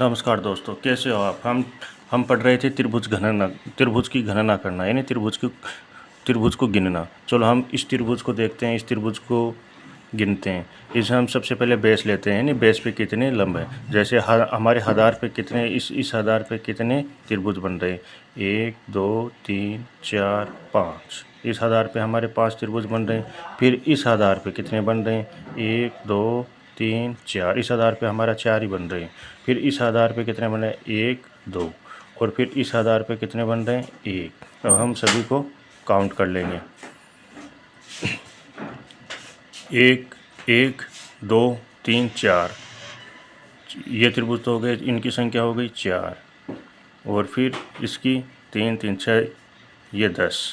नमस्कार दोस्तों, कैसे हो आप? हम पढ़ रहे थे त्रिभुज की गणना करना, यानी त्रिभुज को गिनना। चलो हम इस त्रिभुज को देखते हैं, इस त्रिभुज को गिनते हैं। इसे हम सबसे पहले बेस लेते हैं, यानी बेस पे कितने लंब हैं। जैसे हमारे आधार पे कितने इस आधार पे कितने त्रिभुज बन रहे हैं? 1 2 3 4 5। इस आधार पे हमारे 5 त्रिभुज बन रहे हैं। फिर इस आधार पे कितने बन रहे हैं? 1 2 3 4। इस आधार पे हमारा 4 ही बन रहे हैं। फिर इस आधार पे कितने बन रहे हैं? 1 2। और फिर इस आधार पे कितने बन रहे हैं? 1। अब हम सभी को काउंट कर लेंगे। 1 1 2 3 4। ये त्रिभुज तो हो गए, इनकी संख्या हो गई 4। और फिर इसकी 3 3 6, ये 10।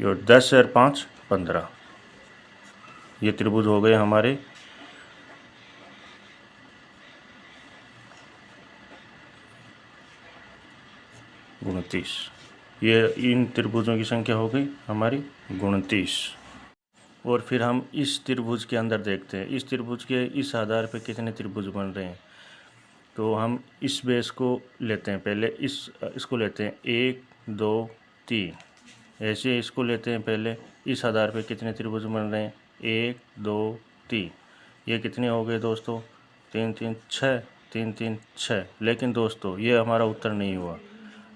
ये 10 और 5 15। ये त्रिभुज हो गए हमारे 29। ये इन त्रिभुजों की संख्या हो गई हमारी 29। और फिर हम इस त्रिभुज के अंदर देखते हैं, इस त्रिभुज के इस आधार पे कितने त्रिभुज बन रहे हैं। तो हम इस बेस को लेते हैं, पहले इसको लेते हैं 1 2 3। ऐसे इसको लेते हैं पहले। इस आधार पे कितने त्रिभुज बन रहे हैं? 1 2 3। ये कितने हो गए दोस्तों? 3 3 6, 3 3 6। लेकिन दोस्तों ये हमारा उत्तर नहीं हुआ।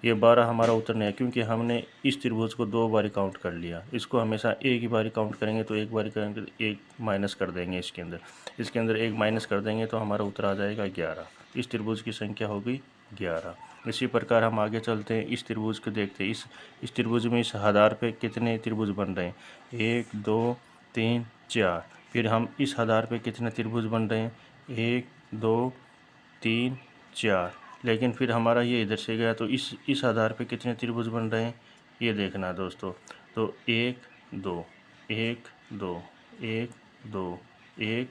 ये 12 हमारा उत्तर नहीं है, क्योंकि हमने इस त्रिभुज को 2 बारी काउंट कर लिया। इसको हमेशा एक ही बारी काउंट करेंगे, तो एक बारी करेंगे तो एक माइनस कर देंगे इसके अंदर एक माइनस कर देंगे तो हमारा उत्तर आ जाएगा 11। इस त्रिभुज की संख्या होगी 11। इसी प्रकार हम आगे चलते हैं, इस त्रिभुज को देखते हैं। इस त्रिभुज में इस आधार पे कितने त्रिभुज बन रहे हैं? 1 2 3 4। फिर हम इस आधार पे कितने त्रिभुज बन रहे हैं? 1 2 3 4। लेकिन फिर हमारा ये इधर से गया, तो इस आधार पे कितने त्रिभुज बन रहे हैं ये देखना है दोस्तों। तो 1 2 1 2 1 2 1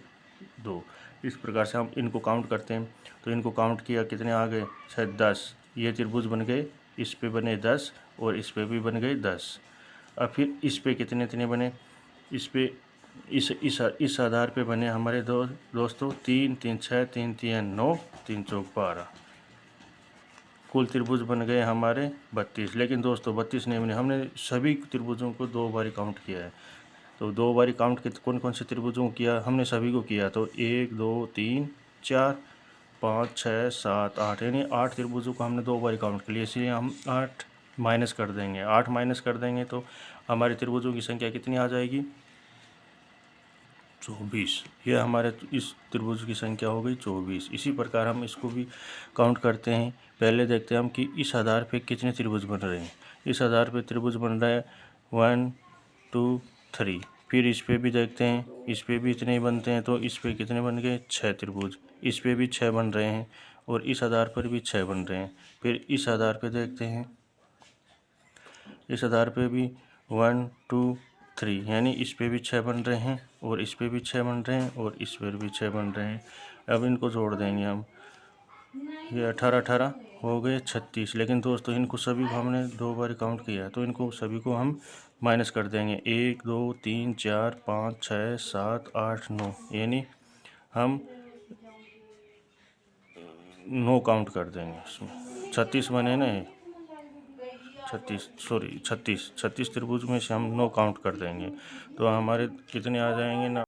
2। इस प्रकार से हम इनको काउंट करते हैं। तो इनको काउंट किया, कितने आ गए? शायद 10। ये त्रिभुज बन गए, इस पे बने 10 और इस पे भी बन गए 10। अब फिर इस पे कितने बने? इस पे इस आधार पे बने हमारे दोस्तों 3 3 6 3 3 9 3 चौक 12। कुल त्रिभुज बन गए हमारे 32। लेकिन दोस्तों 32 नहीं बने, हमने सभी त्रिभुजों को 2 बारी काउंट किया है। तो 2 बारी काउंट कौन कौन से त्रिभुजों को किया? हमने सभी को किया। तो 1 2 3 4 5 6 7 8, यानी 8 त्रिभुजों को हमने 2 बारी काउंट कर लिया। इसलिए हम 8 माइनस कर देंगे। 8 माइनस कर देंगे तो हमारे त्रिभुजों की संख्या कितनी आ जाएगी? 24। यह हमारे इस त्रिभुज की संख्या हो गई 24। इसी प्रकार हम इसको भी काउंट करते हैं। पहले देखते हैं हम कि इस आधार पे कितने त्रिभुज बन रहे हैं। इस आधार पे त्रिभुज बन रहा है 1 2 3। फिर इस पे भी देखते हैं, इस पे भी इतने ही बनते हैं। तो इस पे कितने बन गए? 6 त्रिभुज। इस पे भी 6 बन रहे हैं और इस आधार पर भी 6 बन रहे हैं। फिर इस आधार पे देखते हैं, इस आधार पे भी 1 2 3, यानी इस पे भी 6 बन रहे हैं और इस पे भी 6 बन रहे हैं और इस पर भी 6 बन रहे हैं। अब इनको जोड़ देंगे हम। ये 18 18 हो गए 36। लेकिन दोस्तों इनको सभी को हमने 2 बार काउंट किया है, तो इनको सभी को हम माइनस कर देंगे। 1 2 3 4 5 6 7 8 9, यानी हम 9 काउंट कर देंगे इसमें। 36 बने ना, 36 त्रिभुज में से हम 9 काउंट कर देंगे, तो हमारे कितने आ जाएंगे ना?